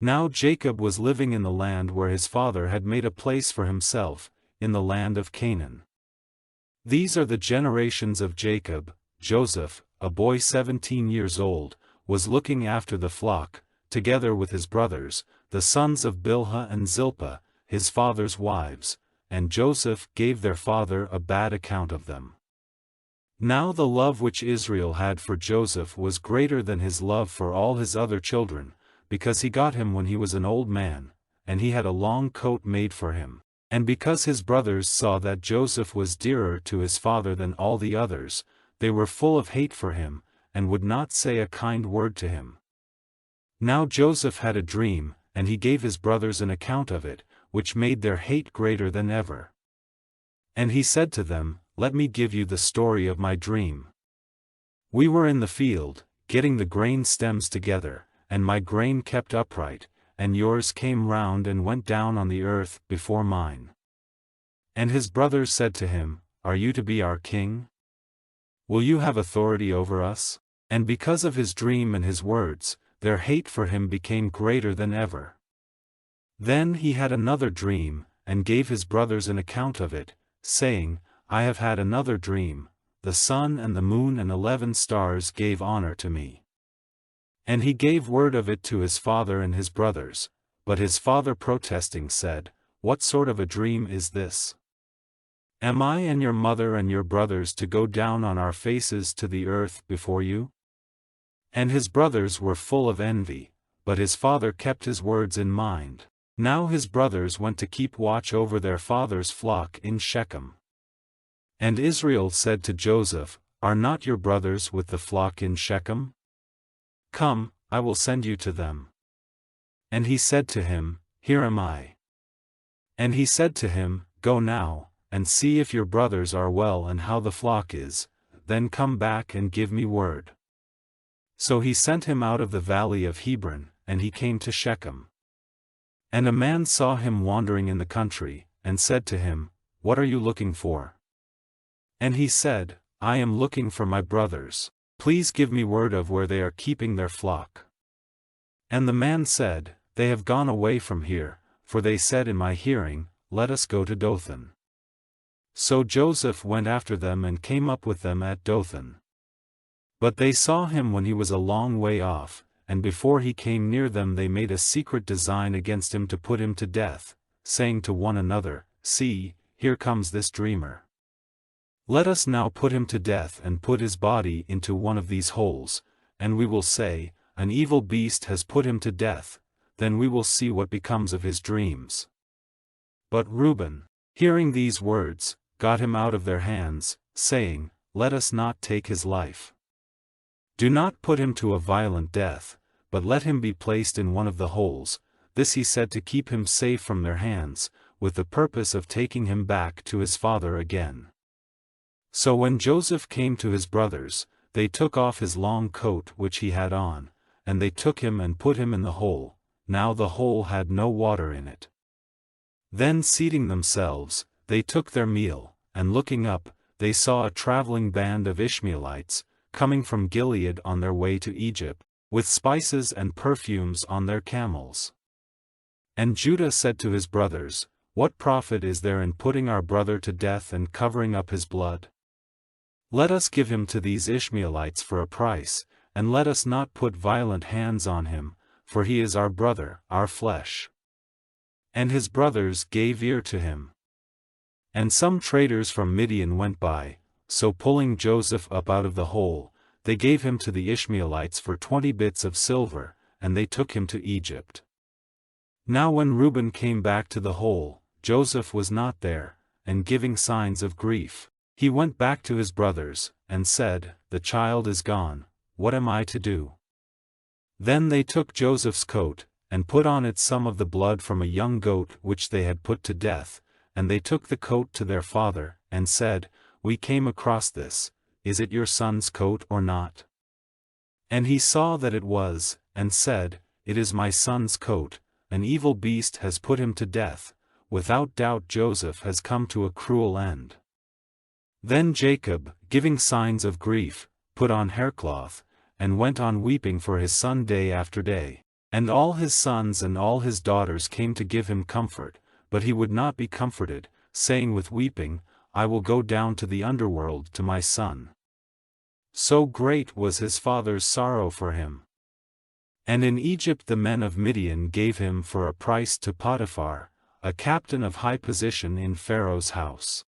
Now Jacob was living in the land where his father had made a place for himself, in the land of Canaan. These are the generations of Jacob. Joseph, a boy 17 years old, was looking after the flock, together with his brothers, the sons of Bilhah and Zilpah, his father's wives, and Joseph gave their father a bad account of them. Now the love which Israel had for Joseph was greater than his love for all his other children, because he got him when he was an old man, and he had a long coat made for him, and because his brothers saw that Joseph was dearer to his father than all the others, they were full of hate for him, and would not say a kind word to him. Now Joseph had a dream, and he gave his brothers an account of it, which made their hate greater than ever. And he said to them, "Let me give you the story of my dream. We were in the field, getting the grain stems together, and my grain kept upright, and yours came round and went down on the earth before mine." And his brothers said to him, "Are you to be our king? Will you have authority over us?" And because of his dream and his words, their hate for him became greater than ever. Then he had another dream, and gave his brothers an account of it, saying, "I have had another dream, the sun and the moon and 11 stars gave honor to me." And he gave word of it to his father and his brothers, but his father protesting said, "What sort of a dream is this? Am I and your mother and your brothers to go down on our faces to the earth before you?" And his brothers were full of envy, but his father kept his words in mind. Now his brothers went to keep watch over their father's flock in Shechem. And Israel said to Joseph, "Are not your brothers with the flock in Shechem? Come, I will send you to them." And he said to him, "Here am I." And he said to him, "Go now, and see if your brothers are well and how the flock is, then come back and give me word." So he sent him out of the valley of Hebron, and he came to Shechem. And a man saw him wandering in the country, and said to him, "What are you looking for?" And he said, "I am looking for my brothers. Please give me word of where they are keeping their flock." And the man said, "They have gone away from here, for they said in my hearing, 'Let us go to Dothan.'" So Joseph went after them and came up with them at Dothan. But they saw him when he was a long way off, and before he came near them they made a secret design against him to put him to death, saying to one another, "See, here comes this dreamer. Let us now put him to death and put his body into one of these holes, and we will say, 'An evil beast has put him to death,' then we will see what becomes of his dreams." But Reuben, hearing these words, got him out of their hands, saying, "Let us not take his life. Do not put him to a violent death, but let him be placed in one of the holes." This he said to keep him safe from their hands, with the purpose of taking him back to his father again. So when Joseph came to his brothers, they took off his long coat which he had on, and they took him and put him in the hole. Now the hole had no water in it. Then seating themselves, they took their meal, and looking up, they saw a traveling band of Ishmaelites, coming from Gilead on their way to Egypt, with spices and perfumes on their camels. And Judah said to his brothers, "What profit is there in putting our brother to death and covering up his blood? Let us give him to these Ishmaelites for a price, and let us not put violent hands on him, for he is our brother, our flesh." And his brothers gave ear to him. And some traders from Midian went by, so pulling Joseph up out of the hole, they gave him to the Ishmaelites for 20 bits of silver, and they took him to Egypt. Now when Reuben came back to the hole, Joseph was not there, and giving signs of grief, he went back to his brothers, and said, "The child is gone, what am I to do?" Then they took Joseph's coat, and put on it some of the blood from a young goat which they had put to death, and they took the coat to their father, and said, "We came across this, is it your son's coat or not?" And he saw that it was, and said, "It is my son's coat, an evil beast has put him to death, without doubt Joseph has come to a cruel end." Then Jacob, giving signs of grief, put on haircloth, and went on weeping for his son day after day. And all his sons and all his daughters came to give him comfort, but he would not be comforted, saying with weeping, I will go down to the underworld to my son. So great was his father's sorrow for him. And in Egypt the men of Midian gave him for a price to Potiphar, a captain of high position in Pharaoh's house.